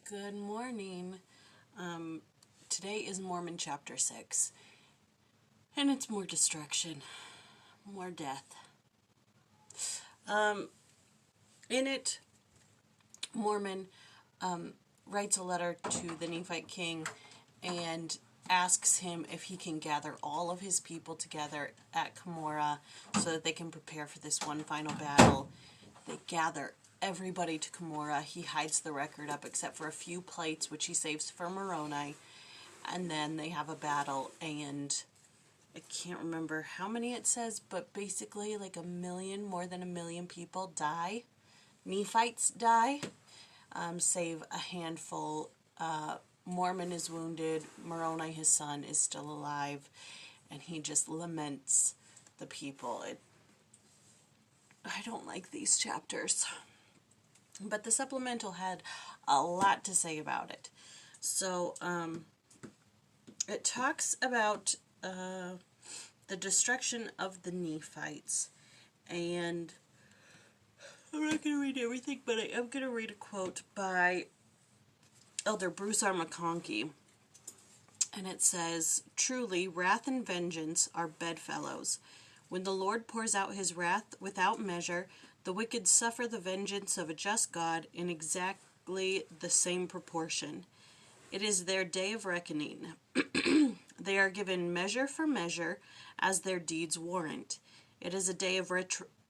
Good morning. Today is Mormon Chapter 6, and it's more destruction, more death. In it, Mormon writes a letter to the Nephite king and asks him if he can gather all of his people together at Cumorah so that they can prepare for this one final battle. They gather everybody to Cumorah. He hides the record up except for a few plates, which he saves for Moroni. And then they have a battle, and I can't remember how many it says, but basically like more than a million people die. Nephites die, save a handful. Mormon is wounded. Moroni, his son, is still alive, and he just laments the people. I don't like these chapters. But the supplemental had a lot to say about it. So, it talks about the destruction of the Nephites. And I'm not going to read everything, but I am going to read a quote by Elder Bruce R. McConkie. And it says, "Truly, wrath and vengeance are bedfellows. When the Lord pours out his wrath without measure, the wicked suffer the vengeance of a just God in exactly the same proportion. It is their day of reckoning. They are given measure for measure, as their deeds warrant. It is a day of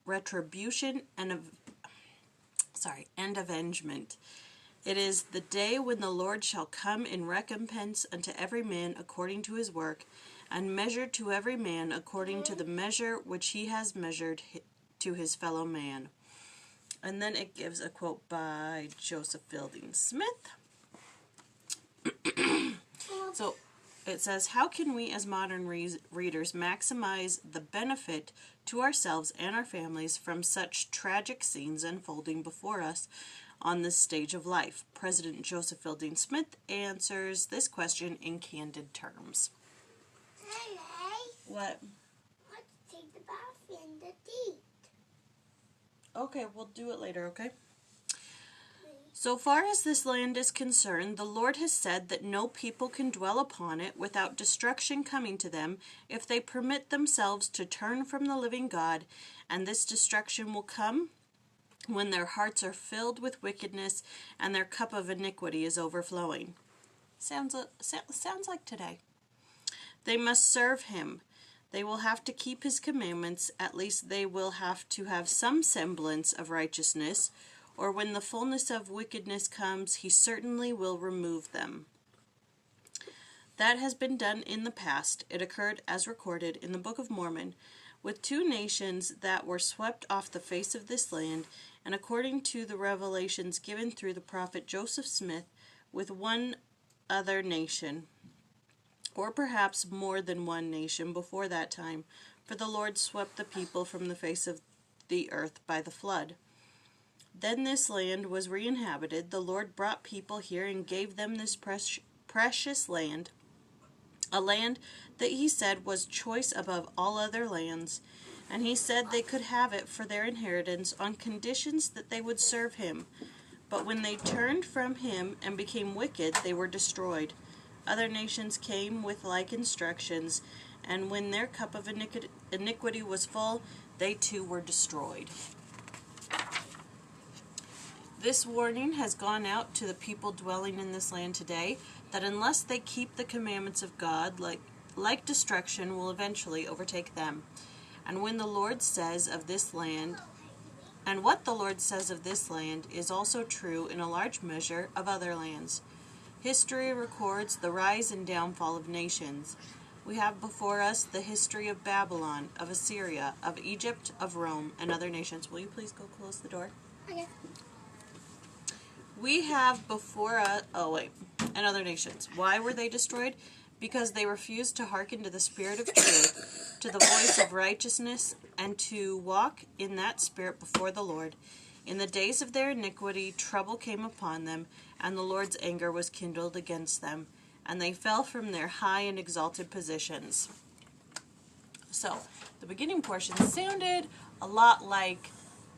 retribution and avengement. It is the day when the Lord shall come in recompense unto every man according to his work, and measure to every man according to the measure which he has measured to his fellow man." And then it gives a quote by Joseph Fielding Smith. So it says, "How can we as modern readers maximize the benefit to ourselves and our families from such tragic scenes unfolding before us on this stage of life?" President Joseph Fielding Smith answers this question in candid terms. Hey, What? let's take the bath in the deep. Okay, we'll do it later, okay? "So far as this land is concerned, the Lord has said that no people can dwell upon it without destruction coming to them if they permit themselves to turn from the living God, and this destruction will come when their hearts are filled with wickedness and their cup of iniquity is overflowing." Sounds like today. "They must serve him. They will have to keep his commandments. At least they will have to have some semblance of righteousness, or when the fullness of wickedness comes, he certainly will remove them. That has been done in the past. It occurred as recorded in the Book of Mormon, with two nations that were swept off the face of this land, and according to the revelations given through the prophet Joseph Smith, with one other nation, or perhaps more than one nation before that time, for the Lord swept the people from the face of the earth by the flood. Then this land was re-inhabited. The Lord brought people here and gave them this precious land, a land that he said was choice above all other lands, and he said they could have it for their inheritance on conditions that they would serve him. But when they turned from him and became wicked, they were destroyed. Other nations came with like instructions, and when their cup of iniquity was full, they too were destroyed. This warning has gone out to the people dwelling in this land today, that unless they keep the commandments of God, like destruction will eventually overtake them. And when the Lord says of this land, and what the Lord says of this land is also true in a large measure of other lands. History records the rise and downfall of nations. We have before us the history of Babylon, of Assyria, of Egypt, of Rome, and other nations." Will you please go close the door? Okay. "We have before us, and other nations. Why were they destroyed? Because they refused to hearken to the spirit of truth, to the voice of righteousness, and to walk in that spirit before the Lord. In the days of their iniquity, trouble came upon them, and the Lord's anger was kindled against them, and they fell from their high and exalted positions." So, the beginning portion sounded a lot like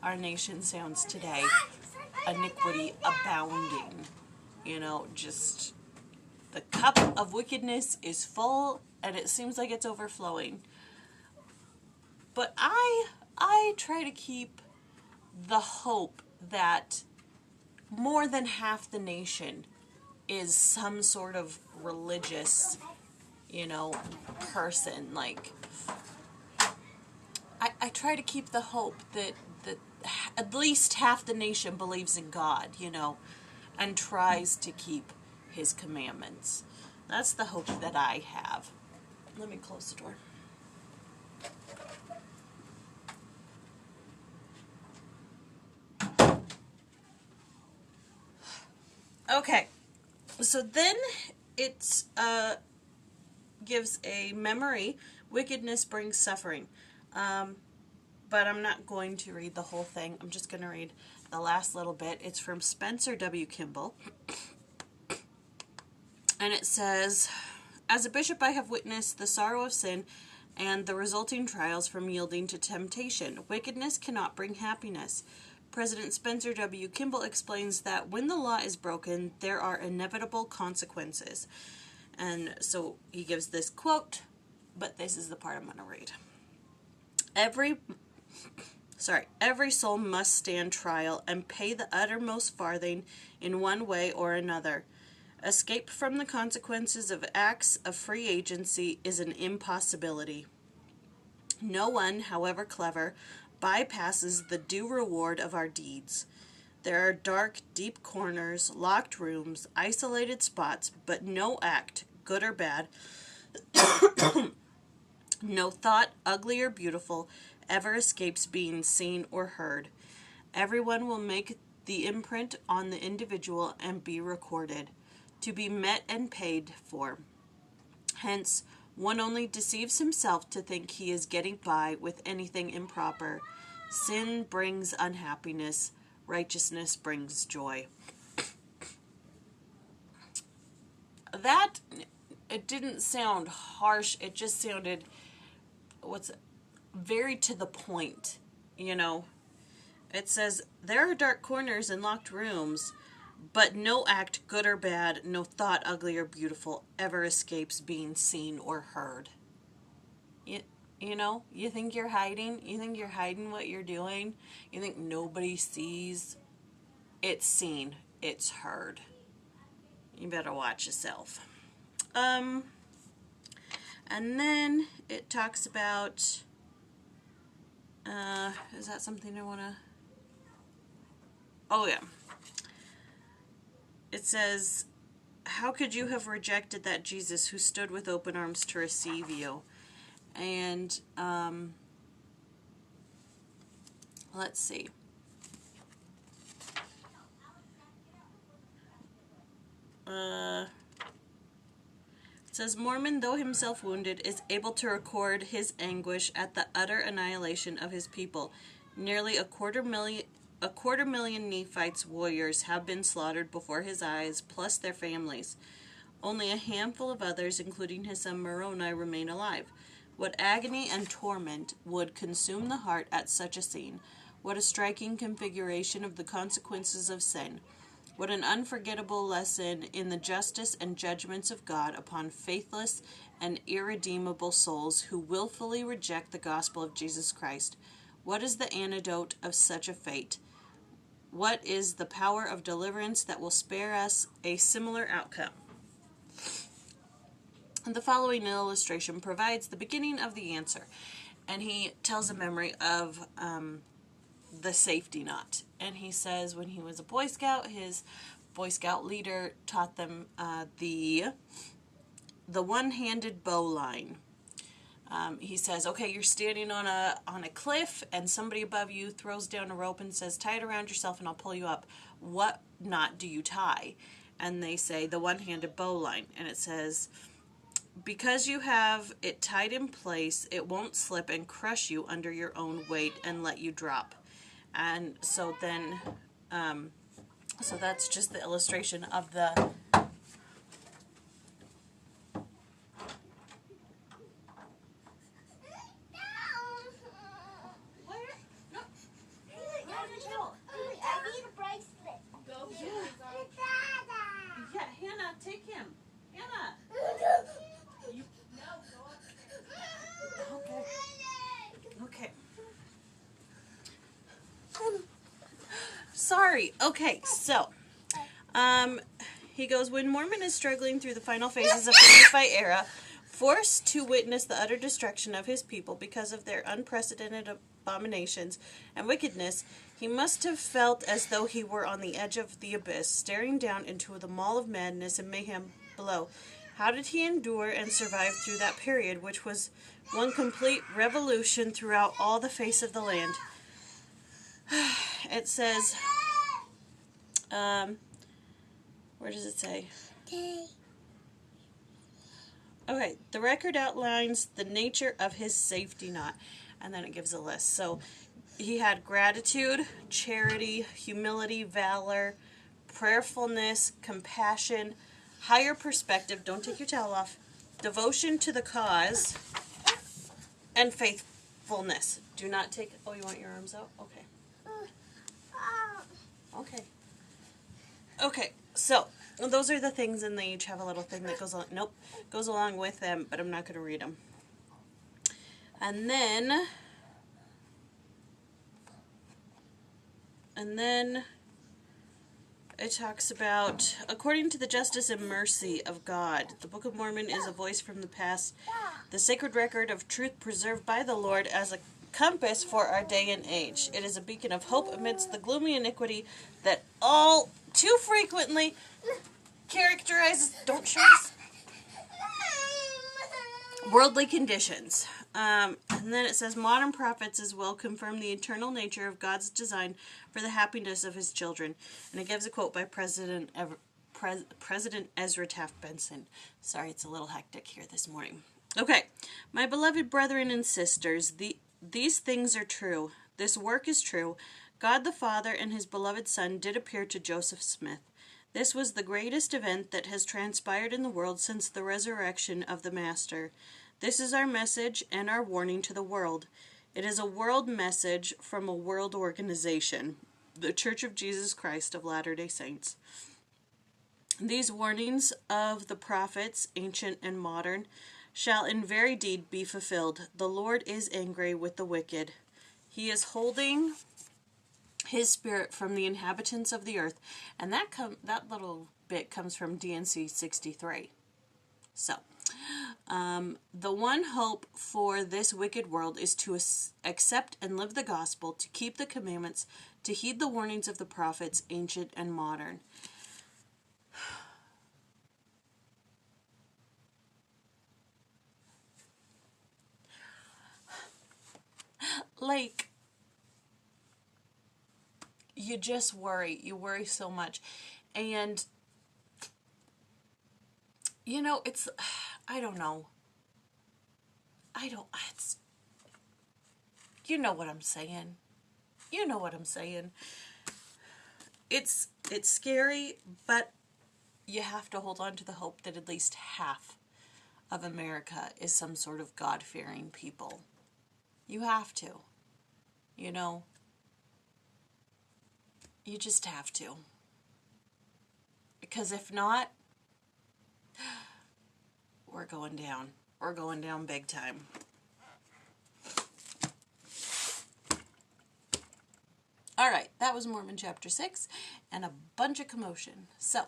our nation sounds today. Iniquity abounding. You know, just the cup of wickedness is full and it seems like it's overflowing. But I try to keep the hope that more than half the nation is some sort of religious, you know, person. Like, I try to keep the hope that at least half the nation believes in God, you know, and tries to keep his commandments. That's the hope that I have. Let me close the door. Okay, so then it gives a memory. Wickedness brings suffering. But I'm not going to read the whole thing. I'm just going to read the last little bit. It's from Spencer W. Kimball. And it says, as a bishop I have witnessed the sorrow of sin and the resulting trials from yielding to temptation. Wickedness cannot bring happiness. President Spencer W. Kimball explains that when the law is broken, there are inevitable consequences. And so he gives this quote, but this is the part I'm going to read. Every soul must stand trial and pay the uttermost farthing in one way or another. Escape from the consequences of acts of free agency is an impossibility. No one, however clever, bypasses the due reward of our deeds. There are dark, deep corners, locked rooms, isolated spots, but no act, good or bad, no thought, ugly or beautiful, ever escapes being seen or heard. Everyone will make the imprint on the individual and be recorded, to be met and paid for. Hence, one only deceives himself to think he is getting by with anything improper. Sin brings unhappiness. Righteousness brings joy. That, it didn't sound harsh. It just sounded, very to the point, you know. It says, there are dark corners and locked rooms, but no act, good or bad, no thought, ugly or beautiful, ever escapes being seen or heard. You know, you think you're hiding? You think you're hiding what you're doing? You think nobody sees? It's seen. It's heard. You better watch yourself. And then it talks about, is that something I want to... Oh, yeah. It says, how could you have rejected that Jesus who stood with open arms to receive you? And, let's see. It says, Mormon, though himself wounded, is able to record his anguish at the utter annihilation of his people. Nearly a quarter million Nephites warriors have been slaughtered before his eyes, plus their families. Only a handful of others, including his son Moroni, remain alive. What agony and torment would consume the heart at such a scene? What a striking configuration of the consequences of sin. What an unforgettable lesson in the justice and judgments of God upon faithless and irredeemable souls who willfully reject the gospel of Jesus Christ. What is the antidote of such a fate? What is the power of deliverance that will spare us a similar outcome? And the following illustration provides the beginning of the answer. And he tells a memory of the safety knot. And he says when he was a Boy Scout, his Boy Scout leader taught them the one-handed bow line. He says, okay, you're standing on a cliff and somebody above you throws down a rope and says, tie it around yourself and I'll pull you up. What knot do you tie? And they say, the one-handed bow line. And it says, because you have it tied in place, it won't slip and crush you under your own weight and let you drop. And so then, so that's just the illustration of the... sorry. Okay, so, he goes, when Mormon is struggling through the final phases of the Nephi era, forced to witness the utter destruction of his people because of their unprecedented abominations and wickedness, he must have felt as though he were on the edge of the abyss, staring down into the maw of madness and mayhem below. How did he endure and survive through that period, which was one complete revolution throughout all the face of the land? It says, where does it say? Okay, the record outlines the nature of his safety knot, and then it gives a list. So he had gratitude, charity, humility, valor, prayerfulness, compassion, higher perspective, don't take your towel off, devotion to the cause, and faithfulness. Do not take, oh, you want your arms out? Okay. Okay. Okay, so those are the things, and they each have a little thing that goes along, goes along with them, but I'm not going to read them. And then it talks about, according to the justice and mercy of God, the Book of Mormon is a voice from the past, the sacred record of truth preserved by the Lord as a compass for our day and age. It is a beacon of hope amidst the gloomy iniquity that all too frequently characterizes, don't show us, worldly conditions. And then it says, modern prophets as well confirm the eternal nature of God's design for the happiness of his children. And it gives a quote by President Ezra Taft Benson. Sorry, it's a little hectic here this morning. Okay, my beloved brethren and sisters, these things are true. This work is true. God the Father and his beloved Son did appear to Joseph Smith. This was the greatest event that has transpired in the world since the resurrection of the Master. This is our message and our warning to the world. It is a world message from a world organization, the Church of Jesus Christ of Latter-day Saints. These warnings of the prophets, ancient and modern, shall in very deed be fulfilled. The Lord is angry with the wicked. He is holding his spirit from the inhabitants of the earth. And that little bit comes from DNC 63. So, the one hope for this wicked world is to accept and live the gospel, to keep the commandments, to heed the warnings of the prophets, ancient and modern. Like, you just worry. You worry so much. And, you know, it's, I don't know. It's, you know what I'm saying. You know what I'm saying. It's scary, but you have to hold on to the hope that at least half of America is some sort of God-fearing people. You have to. You know, you just have to. Because if not, we're going down. We're going down big time. All right, that was Mormon Chapter 6 and a bunch of commotion. So,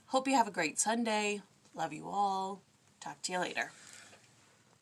hope you have a great Sunday. Love you all. Talk to you later.